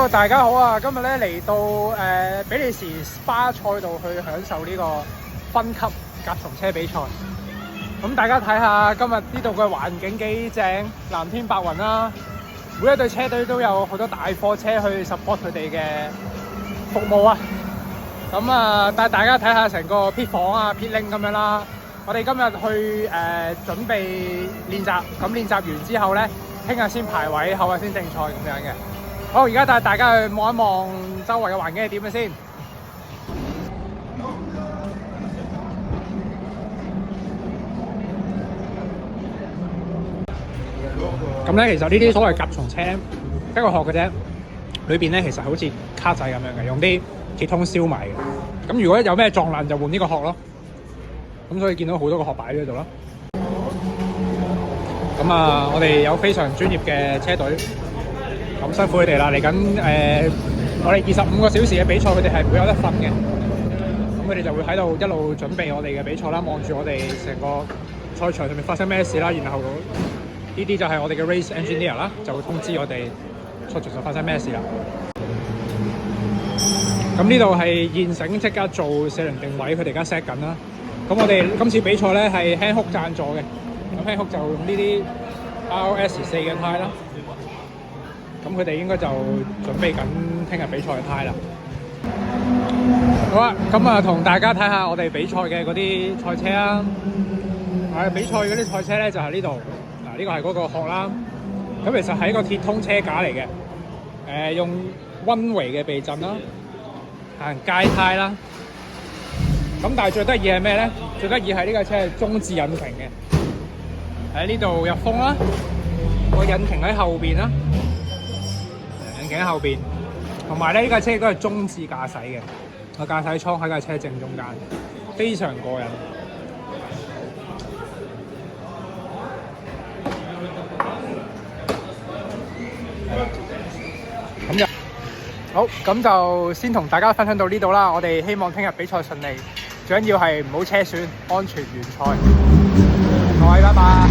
Hello， 大家好啊！今日咧嚟到比利時 SPA 賽道去享受呢個分級甲蟲車比賽。咁大家睇下今日呢度嘅環境幾正，藍天白雲啦。每一隊車隊都有好多大貨車去 support 佢哋嘅服務啊。咁啊，帶大家睇下成個 pit 房啊、pit lane 咁樣啦。我哋今日去準備練習，咁練習完之後咧，聽日先排位，後日先正賽咁樣嘅。好，而家帶大家去望一望周圍嘅環境係點嘅先。咁咧，其實呢啲所謂甲蟲車一個殼嘅啫，裏邊咧其實好似卡仔咁樣嘅，用啲鐵通燒埋嘅。咁如果有咩撞爛就換呢個殼咯。咁所以見到好多個殼擺喺呢度啦。咁啊，我哋有非常專業嘅車隊。咁辛苦佢哋啦！嚟緊我哋25個小時嘅比賽，佢哋係唔會有得瞓嘅。咁佢哋就會喺度一路準備我哋嘅比賽啦，望住我哋成個賽場上面發生咩事啦。然後呢啲就係我哋嘅 race engineer 啦，就會通知我哋賽場上發生咩事啦。咁呢度係現成即刻做4輪定位，佢哋而家 set 緊啦。咁我哋今次比賽咧係 Hankook 贊助嘅，咁 Hankook 就用呢啲 RS4嘅胎啦。咁佢哋應該就準備緊聽日比賽嘅胎啦。好啦，咁啊同大家睇下我哋比賽嘅嗰啲賽車啦。比賽嗰啲賽車咧就係呢度。嗱，呢個係嗰個殼啦。咁其實係一個鐵通車架嚟嘅。用溫維嘅避震啦，行街胎啦。咁但係最得意係咩咧？最得意係呢架車係中置引擎嘅。喺呢度入風啦，個引擎喺後邊啦。引擎喺後邊，同埋咧呢架車都係中置駕駛嘅，個駕駛艙喺架車正中間，非常過癮。咁就好，咁就先同大家分享到呢度啦。我哋希望聽日比賽順利，最緊要係唔好車損，安全完賽。各位，拜拜。